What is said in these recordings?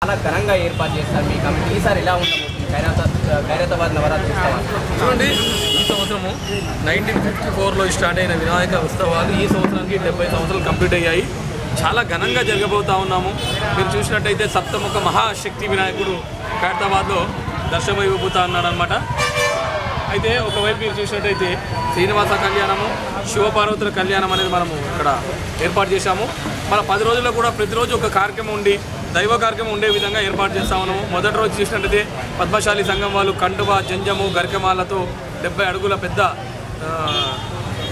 చాలా ఘనంగా ఏర్పాటు చేస్తారు మీ కమిటీ. ఈసారి ఎలా ఉండబోతుంది ఖైరతాబాద్ నవరాత్రి ఉత్సవాలు? చూడండి, ఈ సంవత్సరము 1954లో స్టార్ట్ అయిన వినాయక ఉత్సవాలు ఈ సంవత్సరానికి 70 సంవత్సరాలు కంప్లీట్ అయ్యాయి. చాలా ఘనంగా జరగబోతూ ఉన్నాము. మీరు చూసినట్టయితే సప్తముఖ మహాశక్తి వినాయకుడు ఖైరతాబాద్లో దర్శనం ఇవ్వబోతా ఉన్నాడనమాట. అయితే ఒకవైపు మీరు చూసినట్టయితే శ్రీనివాస కళ్యాణము, శివపార్వతుల కళ్యాణం అనేది మనము ఇక్కడ ఏర్పాటు చేశాము. మన 10 రోజుల్లో కూడా ప్రతిరోజు ఒక కార్యక్రమం ఉండి దైవ కార్యక్రమం ఉండే విధంగా ఏర్పాటు చేస్తా ఉన్నాము. మొదటి రోజు చూసినట్టయితే పద్మశాలి సంఘం వాళ్ళు కండువ, జంజము, గరికమాలతో 70 అడుగుల పెద్ద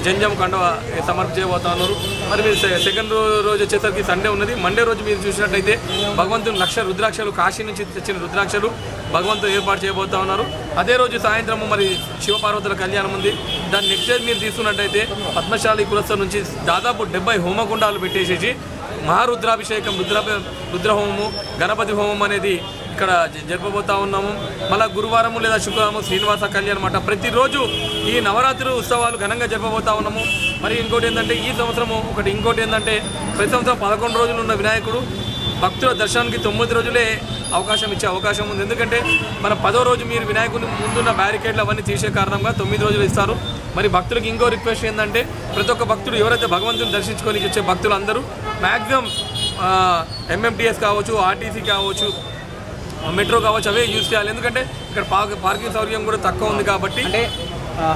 జంజం కండువ సమర్పించబోతా ఉన్నారు. మరి మీరు సెకండ్ రోజు వచ్చేసరికి సండే ఉన్నది. మండే రోజు మీరు చూసినట్టయితే భగవంతుని లక్ష రుద్రాక్షలు, కాశీ నుంచి తెచ్చిన రుద్రాక్షలు భగవంతుడు ఏర్పాటు చేయబోతా ఉన్నారు. అదే రోజు సాయంత్రము మరి శివపార్వతుల కళ్యాణం ఉంది. దాని నెక్స్ట్ డే మీరు తీసుకున్నట్టయితే పద్మశాలి కులస్థ నుంచి దాదాపు 70 హోమకుండాలు పెట్టేసేసి మహారుద్రాభిషేకం, రుద్రహోమము, గణపతి హోమం అనేది ఇక్కడ జరపబోతా ఉన్నాము. మళ్ళీ గురువారము లేదా శుక్రవారము శ్రీనివాస కళ్యాణం అన్నమాట. ప్రతిరోజు ఈ నవరాత్రి ఉత్సవాలు ఘనంగా జరపబోతా ఉన్నాము. మరి ఇంకోటి ఏంటంటే ఈ సంవత్సరము ఇంకోటి ఏంటంటే ప్రతి సంవత్సరం 11 రోజులు ఉన్న వినాయకుడు భక్తుల దర్శనానికి 9 రోజులే ఇచ్చే అవకాశం ఉంది. ఎందుకంటే మన 10వ రోజు మీరు వినాయకుని ముందున్న బ్యారికేడ్లు అవన్నీ తీసే కారణంగా 9 రోజులు ఇస్తారు. మరి భక్తులకు ఇంకో రిక్వెస్ట్ ఏంటంటే ప్రతి ఒక్క భక్తుడు ఎవరైతే భగవంతుని దర్శించుకొని వచ్చే భక్తులు అందరూ మ్యాక్సిమం ఎంఎంటీఎస్ కావచ్చు, ఆర్టీసీ కావచ్చు, మెట్రో కావచ్చు అవే యూజ్ చేయాలి. ఎందుకంటే ఇక్కడ పార్కింగ్ సౌకర్యం కూడా తక్కువ ఉంది కాబట్టి. అంటే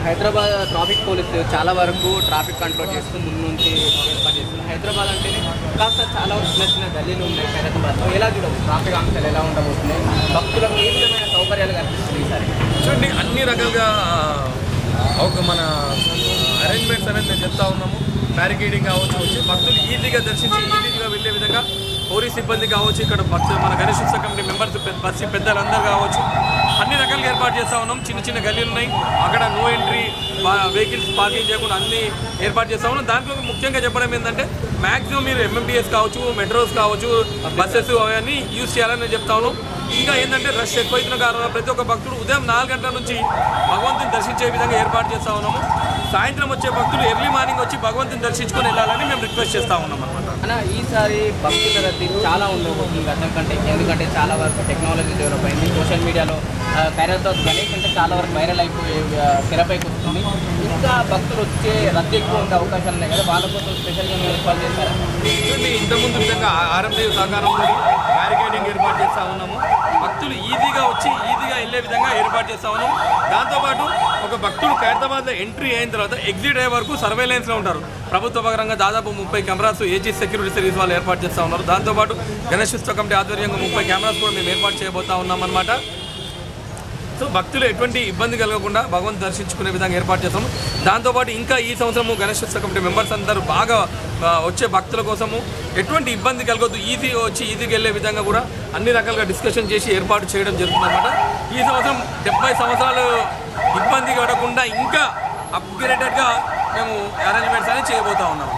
హైదరాబాద్ ట్రాఫిక్ పోలీసు చాలా వరకు ట్రాఫిక్ కంట్రోల్ చేస్తూ ముందు నుంచి ఏర్పాటు చేస్తుంది. హైదరాబాద్ అంటేనే కాస్త చాలా చిన్న చిన్న గల్లీలు ఉన్నాయి. ఖైరతాబాద్లో ఎలా చూడవచ్చు ట్రాఫిక్ ఆంక్షలు ఎలా ఉండబోతున్నాయి, భక్తులకు ఏ విధమైన సౌకర్యాలు కల్పిస్తుంది ఈసారి? చూడండి, అన్ని రకాలుగా మన అరేంజ్మెంట్స్ అనేది మేము చెప్తా ఉన్నాము. బ్యారికేడింగ్ కావచ్చు, వచ్చి భక్తులు ఈజీగా దర్శించి ఈజీగా వెళ్ళే విధంగా పోలీస్ సిబ్బంది కావచ్చు, ఇక్కడ భక్తులు మన గణేష్ ఉత్సవ కమిటీ మెంబర్స్, బస్సు పెద్దలందరూ కావచ్చు, అన్ని రకాలుగా ఏర్పాటు చేస్తూ ఉన్నాం. చిన్న చిన్న గల్లీలు ఉన్నాయి, అక్కడ నో ఎంట్రీ వెహికల్స్ పార్కింగ్ చేయకుండా అన్ని ఏర్పాటు చేస్తూ ఉన్నాం. దాంట్లో ముఖ్యంగా చెప్పడం ఏంటంటే మ్యాక్సిమం మీరు ఎంఎంటీఎస్ కావచ్చు, మెట్రోస్ కావచ్చు, బస్సెస్ అవన్నీ యూజ్ చేయాలని నేను చెప్తా ఉన్నాం. ఇంకా ఏంటంటే రష్ ఎక్కువైతున్న కారణంగా ప్రతి ఒక్క భక్తుడు ఉదయం 4 గంటల నుంచి భగవంతుని దర్శించే విధంగా ఏర్పాటు చేస్తూ ఉన్నాము. సాయంత్రం వచ్చే భక్తులు ఎర్లీ మార్నింగ్ వచ్చి భగవంతుని దర్శించుకొని వెళ్ళాలని మేము రిక్వెస్ట్ చేస్తూ ఉన్నాం అనమాట. అన్న, ఈసారి భక్తుల రద్దీ చాలా ఉండబోతుంది గతం కంటే. ఎందుకంటే చాలా వరకు టెక్నాలజీ డెవలప్ అయింది. సోషల్ మీడియాలో ఖైరతాబాద్ గణేష్ అంటే చాలా వరకు వైరల్ అయిపోయి తెరపైకి వస్తుంది. ఇంకా భక్తులు వచ్చే రద్దీ ఎక్కువ ఉండే అవకాశాలు ఉన్నాయి కదా, వాళ్ళ కోసం స్పెషల్గా మేము ఏర్పాటు చేస్తారా? ఇంతకుముందు విధంగా ఆర్ఎందేవి సహకారంతో బ్యారికేడింగ్ ఏర్పాటు చేస్తూ ఉన్నాము. భక్తులు ఈజీగా వచ్చి ఈజీగా వెళ్ళే విధంగా ఏర్పాటు చేస్తూ ఉన్నాము. దాంతోపాటు ఒక భక్తుడు ఖైరతాబాద్లో ఎంట్రీ అయిన తర్వాత ఎగ్జిట్ అయ్యే వరకు సర్వేలెన్స్లో ఉంటారు. ప్రభుత్వ పరంగా దాదాపు 30 కెమెరాస్ ఏజీ సెక్యూరిటీ సర్వీస్ వాళ్ళు ఏర్పాటు చేస్తూ ఉన్నారు. దాంతోపాటు గణేష్ ఉత్సవ కమిటీ ఆధ్వర్యంగా 30 కెమెరాస్ కూడా మేము ఏర్పాటు చేయబోతా ఉన్నాం అన్నమాట. సో భక్తులు ఎటువంటి ఇబ్బంది కలగకుండా భగవంతు దర్శించుకునే విధంగా ఏర్పాటు చేస్తాము. దాంతోపాటు ఇంకా ఈ సంవత్సరము గణేష్ ఉత్సవ కమిటీ మెంబర్స్ అందరూ బాగా వచ్చే భక్తుల కోసము ఎటువంటి ఇబ్బంది కలగొద్దు, ఈజీగా వచ్చి ఈజీగా వెళ్ళే విధంగా కూడా అన్ని రకాలుగా డిస్కషన్ చేసి ఏర్పాటు చేయడం జరుగుతుందన్నమాట. ఈ సంవత్సరం 70 సంవత్సరాలు ఇబ్బంది పడకుండా ఇంకా అప్గ్రేడెడ్గా మేము అరేంజ్మెంట్స్ అనేది చేయబోతా ఉన్నాము.